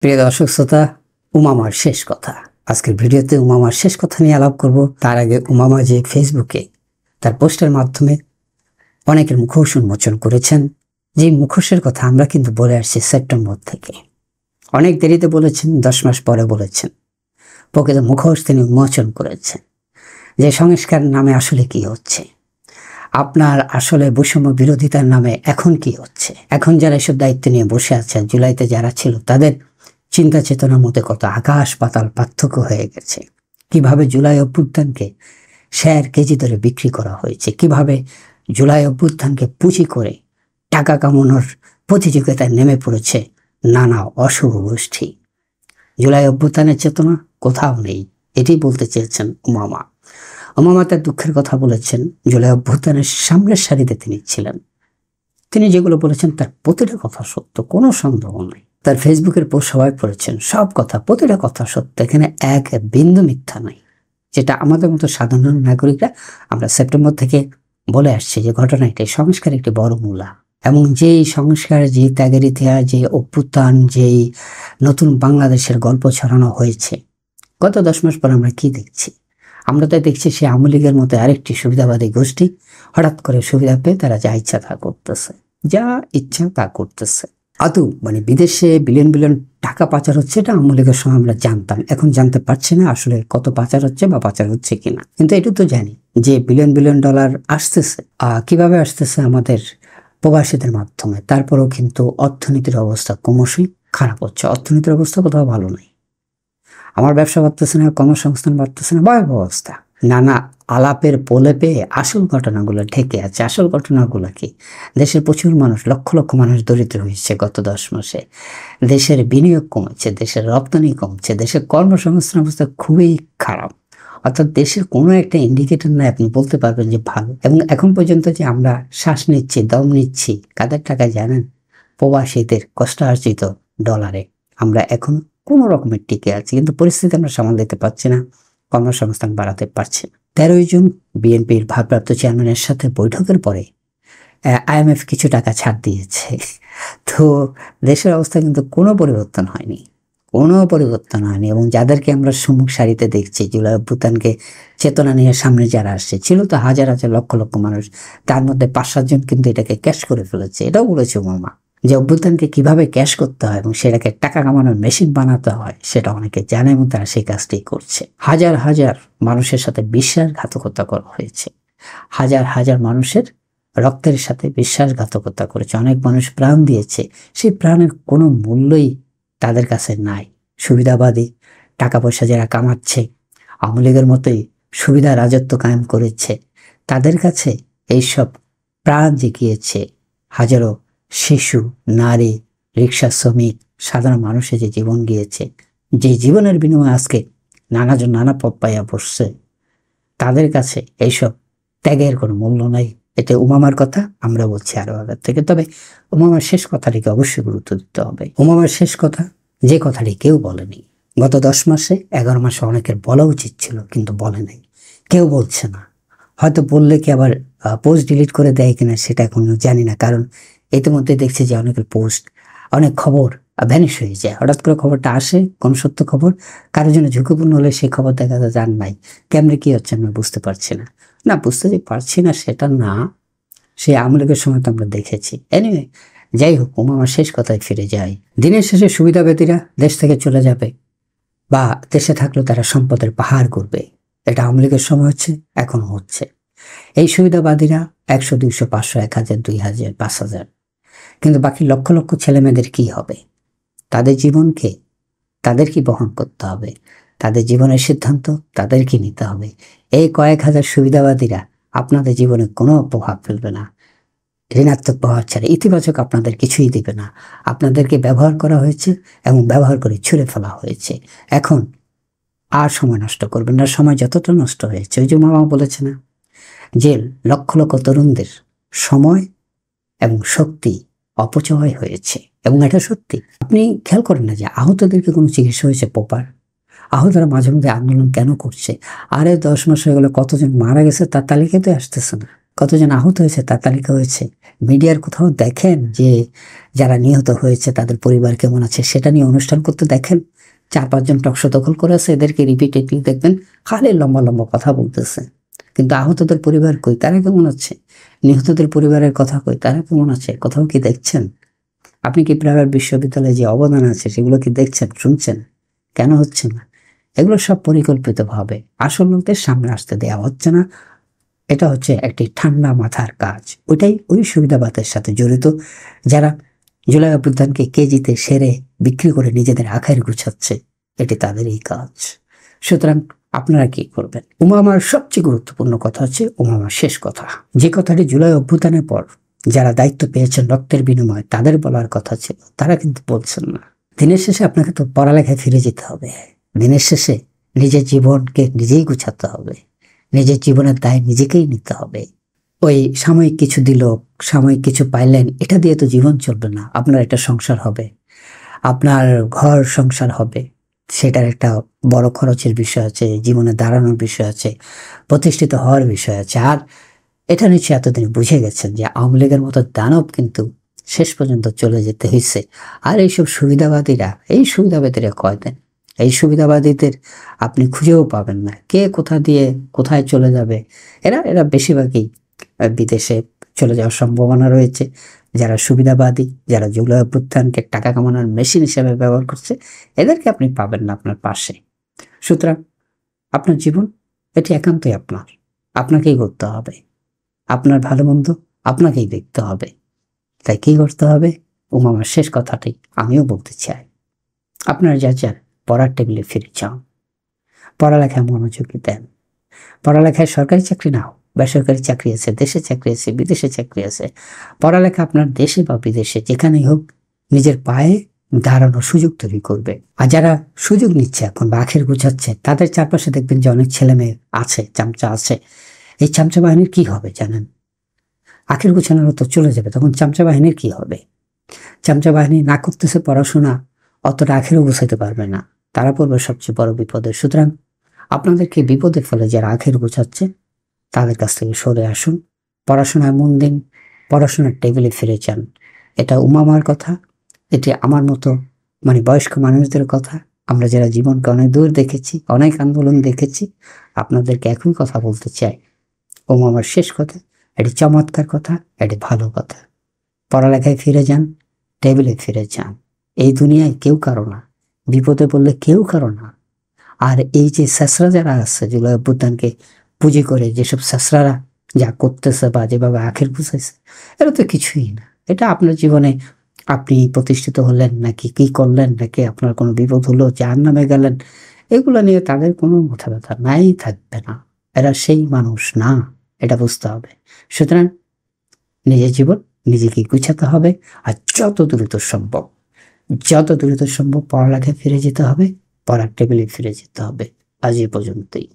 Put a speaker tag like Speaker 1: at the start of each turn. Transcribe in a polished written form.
Speaker 1: প্রিয় দর্শক শ্রোতা, উমামার শেষ কথা। আজকের ভিডিওতে উমামার শেষ কথা নিয়ে আলাপ করব। তার আগে উমামা যে ফেসবুকে তার পোস্টের মাধ্যমে অনেকের মুখোশ উন্মোচন করেছেন, যে মুখোশের কথা আমরা কিন্তু বলে আসছি সেপ্টেম্বর থেকে। অনেক দেরিতে বলেছেন, 10 মাস পরে বলেছেন। প্রকৃত মুখোশ তিনি উন্মোচন করেছেন যে সংস্কার নামে আসলে কি হচ্ছে, আপনার আসলে বৈষম্য বিরোধিতার নামে এখন কি হচ্ছে। এখন যারা এসব দায়িত্ব নিয়ে বসে আছেন, জুলাইতে যারা ছিল তাদের চিন্তা চেতনার মধ্যে কত আকাশ পাতাল পার্থক্য হয়ে গেছে। কিভাবে জুলাই অভ্যুত্থানকে শেয়ার কেজি ধরে বিক্রি করা হয়েছে, কিভাবে জুলাই অভ্যুত্থানকে পুঁজি করে টাকা কামানোর প্রতিযোগিতায় নেমে পড়েছে নানা অশুভ গোষ্ঠী। জুলাই অভ্যুত্থানের চেতনা কোথাও নেই, এটি বলতে চেয়েছেন উমামা। উমামা তার দুঃখের কথা বলেছেন। জুলাই অভ্যুত্থানের সামনের সারিতে তিনি ছিলেন। তিনি যেগুলো বলেছেন তার প্রতিটা কথা সত্য, কোনো সন্দেহ নেই। তার ফেসবুকের পোস্ট সবাই পড়েছেন, সব কথা, প্রতিটা কথা সত্য, এখানে এক বিন্দু মিথ্যা নাই। যেটা আমাদের মতো সাধারণ নাগরিকরা আমরা সেপ্টেম্বর থেকে বলে আসছি যে ঘটনা এটাই, সংস্কার একটি বড় মূলা। এবং যেই সংস্কার, যে ত্যাগের ইতিহাস, যে অভ্যুত্থান, যেই নতুন বাংলাদেশের গল্প ছড়ানো হয়েছে, গত 10 মাস পর আমরা কি দেখছি? আমরা তো দেখছি সে আওয়ামী লীগের মতো আরেকটি সুবিধাবাদী গোষ্ঠী হঠাৎ করে সুবিধা পেয়ে তারা যা ইচ্ছা তা করতেছে, যা ইচ্ছা তা করতেছে। আদৌ বিদেশে বিলিয়ন বিলিয়ন টাকা পাচার হচ্ছে, এটা আওয়ামী লীগের সময় আমরা জানতাম, এখন জানতে পারছি না আসলে কত পাচার হচ্ছে বা পাচার হচ্ছে কিনা। কিন্তু এটা তো জানি যে বিলিয়ন বিলিয়ন ডলার আসতেছে। কিভাবে আসতেছে? আমাদের প্রবাসীদের মাধ্যমে। তারপরেও কিন্তু অর্থনীতির অবস্থা ক্রমশই খারাপ হচ্ছে, অর্থনীতির অবস্থা কোথাও ভালো নেই। আমার ব্যবসা বাড়তেছে না, কর্মসংস্থান বাড়তেছে না, ভয়াবহ অবস্থা। নানা আলাপের পোলে পেয়ে আসল ঘটনাগুলো ঢেকে আছে। আসল ঘটনাগুলো কি? দেশের প্রচুর মানুষ, লক্ষ লক্ষ মানুষ দরিদ্র হয়েছে গত 10 মাসে। দেশের বিনিয়োগ কমেছে, দেশের রপ্তানি কমছে, দেশের কর্মসংস্থান অবস্থা খুবই খারাপ। অর্থাৎ দেশের কোনো একটা ইন্ডিকেটর নাই আপনি বলতে পারবেন যে ভালো। এবং এখন পর্যন্ত যে আমরা শ্বাস নিচ্ছি, দম নিচ্ছি, কাদের টাকায় জানেন? প্রবাসীদের কষ্টার্জিত ডলারে আমরা এখন কোনো রকমের টিকে আছি, কিন্তু পরিস্থিতি আমরা সামাল দিতে পারছি না, কর্মসংস্থান বাড়াতে পারছি না। 13 জুন বিএনপির ভারপ্রাপ্ত চেয়ারম্যানের সাথে বৈঠকের পরে IMF কিছু টাকা ছাড় দিয়েছে। তো দেশের অবস্থা কিন্তু কোনো পরিবর্তন হয়নি, কোনো পরিবর্তন হয়নি। এবং যাদেরকে আমরা সম্মুখ সারিতে দেখছি, জুলাই অভ্যুত্থানকে চেতনা নিয়ে সামনে যারা আসছে, ছিল তো হাজার হাজার লক্ষ লক্ষ মানুষ, তার মধ্যে 5-7 জন কিন্তু এটাকে ক্যাশ করে ফেলেছে। এটাও বলেছে মামা যে অভ্যুত্থানকে কিভাবে ক্যাশ করতে হয় এবং সেটাকে টাকা কামানোর মেশিন বানাতে হয় সেটা অনেকে জানে এবং তারা সেই কাজটি করছে। হাজার হাজার মানুষের সাথে বিশ্বাসঘাতকতা করা হয়েছে, হাজার হাজার মানুষের রক্তের সাথে বিশ্বাসঘাতকতা করেছে, অনেক মানুষ প্রাণ দিয়েছে। সেই প্রাণের কোনো মূল্যই তাদের কাছে নাই। সুবিধাবাদী টাকা পয়সা যারা কামাচ্ছে, আওয়ামী লীগের মতোই সুবিধা রাজত্ব কায়েম করেছে, তাদের কাছে এইসব প্রাণ যে গিয়েছে, হাজারো শিশু, নারী, রিক্সা শ্রমিক, সাধারণ মানুষের যে জীবন গিয়েছে, যে জীবনের বিনিময়ে আজকে নানাজন নানা পথ পাইয়া বসছে, তাদের কাছে এইসব ত্যাগের কোনো মূল্য নাই। এটা উমামার কথা আমরা বলছি আরো আগের থেকে। তবে উমামার শেষ কথাটিকে অবশ্যই গুরুত্ব দিতে হবে। উমামার শেষ কথা, যে কথাটি কেউ বলেনি গত 10 মাসে, 11 মাসে অনেকের বলা উচিত ছিল কিন্তু বলে নাই, কেউ বলছে না। হয়তো বললে কি আবার পোস্ট ডিলিট করে দেয় কিনা সেটা এখন জানি না, কারণ ইতিমধ্যে দেখছি যে অনেকের পোস্ট, অনেক খবর ভ্যানিশ হয়ে যায়। হঠাৎ করে খবরটা আসে, কোন সত্য খবর কারোর জন্য ঝুঁকিপূর্ণ হলে সেই খবর দেখা যায় জান নাই। কেমনে কি হচ্ছে আমরা বুঝতে পারছি না। না, বুঝতে যে পারছি না সেটা না, সেই আওয়ামী লীগের সময় তো আমরা দেখেছি। এনিওয়ে, যাই হোক, আমার শেষ কথায় ফিরে যাই। দিনের শেষে সুবিধাবাদীরা দেশ থেকে চলে যাবে, বা দেশে থাকলেও তারা সম্পদের পাহাড় করবে। এটা আওয়ামী লীগের সময় হচ্ছে, এখনো হচ্ছে। এই সুবিধাবাদীরা 100, 200, 500, 1000, 2000, 5000, কিন্তু বাকি লক্ষ লক্ষ ছেলে মেয়েদের কি হবে? তাদের জীবনকে তাদের কি বহন করতে হবে? তাদের জীবনের সিদ্ধান্ত তাদের কি নিতে হবে? এই কয়েক হাজার সুবিধাবাদীরা আপনাদের জীবনে কোনো প্রভাব ফেলবে না, ঋণাত্মক প্রভাব ছাড়া। ইতিবাচক আপনাদের কিছুই দিবে না। আপনাদেরকে ব্যবহার করা হয়েছে এবং ব্যবহার করে ছুঁড়ে ফেলা হয়েছে। এখন আর সময় নষ্ট করবেন না, সময় যতটা নষ্ট হয়েছে। ওই যে মামা বলেছে না যে লক্ষ লক্ষ তরুণদের সময় এবং শক্তি অপচয় হয়েছে, এবং এটা সত্যি। আপনি খেয়াল করেন না যে আহতদেরকে কোনো চিকিৎসা হয়েছে প্রপার? আহতরা মাঝে মধ্যে আন্দোলন কেন করছে? আরে 10 মাস হয়ে গেলে কতজন মারা গেছে তার তালিকাতে আসতেছে না। কতজন আহত হয়েছে তার তালিকা হয়েছে। মিডিয়ার কোথাও দেখেন যে যারা নিহত হয়েছে তাদের পরিবার কেমন আছে সেটা নিয়ে অনুষ্ঠান করতে দেখেন? 4-5 জন টকশো দখল করে আছে, এদেরকে রিপিটেডলি দেখবেন খালি লম্বা লম্বা কথা বলতেছে, কিন্তু আহতদের পরিবার কই, তারা কেমন আছে? নিহতদের পরিবারের কথা কই, তারা কেমন আছে? কোথাও কি দেখছেন? আপনি কি প্রাইভেট বিশ্ববিদ্যালয়ে যে অবদান আছে সেগুলো কি দেখছেন, শুনছেন? কেন হচ্ছে না? এগুলো সব পরিকল্পিতভাবে আসল লোকদের সামনে আসতে দেওয়া হচ্ছে না। এটা হচ্ছে একটি ঠান্ডা মাথার কাজ। ওই সুবিধাবাদের সাথে জড়িত যারা জুলাই অভ্যুত্থানকে কেজিতে সেরে বিক্রি করে নিজেদের আখের গুছাচ্ছে, এটি তাদেরই কাজ। সুতরাং আপনারা কি করবেন? উমামার সবচেয়ে গুরুত্বপূর্ণ কথা হচ্ছে উমামার শেষ কথা, যে কথাটি জুলাই অভ্যুত্থানের পর যারা দায়িত্ব পেয়েছেন রক্তের বিনিময়ে তাদের বলার কথা ছিল, তারা কিন্তু বলছেন না। দিনের শেষে আপনাকে তো পড়ালেখায় ফিরে যেতে হবে। দিনের শেষে নিজের জীবনকে নিজেই গুছাতে হবে, নিজের জীবনের দায় নিজেকেই নিতে হবে। ওই সাময়িক কিছু দিল, সাময়িক কিছু পাইলেন, এটা দিয়ে তো জীবন চলবে না। আপনার একটা সংসার হবে, আপনার ঘর সংসার হবে, সেটার একটা বড় খরচের বিষয় আছে, জীবনে দাঁড়ানোর বিষয় আছে, প্রতিষ্ঠিত হওয়ার বিষয় আছে। আর এটা নিশ্চয়ই এতদিন বুঝে গেছেন যে আওয়ামী লীগের মতো দানব কিন্তু শেষ পর্যন্ত চলে যেতে হয়েছে। আর এইসব সুবিধাবাদীরা কয়দিন, এই সুবিধাবাদীদের আপনি খুঁজেও পাবেন না, কে কোথা দিয়ে কোথায় চলে যাবে। এরা বেশিরভাগই বিদেশে চলে যাওয়ার সম্ভাবনা রয়েছে। যারা সুবিধাবাদী, যারা জুলাই অভ্যুত্থানকে টাকা কামানোর মেশিন হিসেবে ব্যবহার করছে, এদেরকে আপনি পাবেন না আপনার পাশে। সুতরাং আপনার জীবন এটি একান্তই আপনাকেই করতে হবে। আপনার ভালো মন্দ আপনাকেই দেখতে হবে। তাই কি করতে হবে? উমামার শেষ কথাটি আমিও বলতে চাই। আপনার যা চান, পড়ার টেবিলে ফিরে যান, পড়ালেখায় মনোযোগী দেন। পড়ালেখায় সরকারি চাকরি নাও, বেসরকারি চাকরি আছে, দেশে চাকরি আছে, বিদেশে চাকরি আছে। পড়ালেখা আপনার দেশে বা বিদেশে যেখানেই হোক নিজের পায়ে দাঁড়ানোর সুযোগ তৈরি করবে। আর যারা সুযোগ নিচ্ছে এখন বা আখের গুছাচ্ছে, তাদের চারপাশে দেখবেন যে অনেক ছেলে মেয়ে আছে, চামচা আছে। এই চামচা বাহিনীর কি হবে জানেন? আখের গুছানোর তো চলে যাবে, তখন চামচা বাহিনীর কি হবে? চামচা বাহিনী না করতেছে পড়াশোনা, অতটা আখেরও গুছাইতে পারবে না, তারা পড়বে সবচেয়ে বড় বিপদে। সুতরাং আপনাদেরকে বিপদের ফলে যারা আখের গুছাচ্ছে তাদের কাছ থেকে সরে আসুন, পড়াশোনায় মন দিন, পড়াশোনার টেবিলে ফিরে যান। এটা উমামার কথা, এটি আমার মতো বয়স্ক মানুষদের কথা। আমরা যারা জীবনকে অনেক দূর দেখেছি, অনেক আন্দোলন দেখেছি, আপনাদেরকে একই কথা বলতে চাই। উমামার শেষ কথা, এটি চমৎকার কথা, এটি ভালো কথা। পড়ালেখায় ফিরে যান, টেবিলে ফিরে যান। এই দুনিয়ায় কেউ কারো না, বিপদে পড়লে কেউ কারো না। আর এই যে স্যাসরা যারা আছে জুলাই অভ্যুত্থানকে পুঁজি করে, যেসব স্যাসরারা যা করতেছে বা যেভাবে আখের গুছাইছে, এটা তো কিছুই না। এটা আপনার জীবনে আপনি প্রতিষ্ঠিত হলেন নাকি কি করলেন, নাকি আপনার কোনো বিপদ হলো, জাহান্নামে গেলেন, এগুলো নিয়ে তাদের কোনো মাথা ব্যথা নাই, থাকবে না। এরা সেই মানুষ না, এটা বুঝতে হবে। সুতরাং নিজের জীবন নিজেকে গুছাতে হবে। আর যত দ্রুত সম্ভব পড়ালেখায় ফিরে যেতে হবে, পড়ার টেবিলে ফিরে যেতে হবে। আজ এ পর্যন্তই।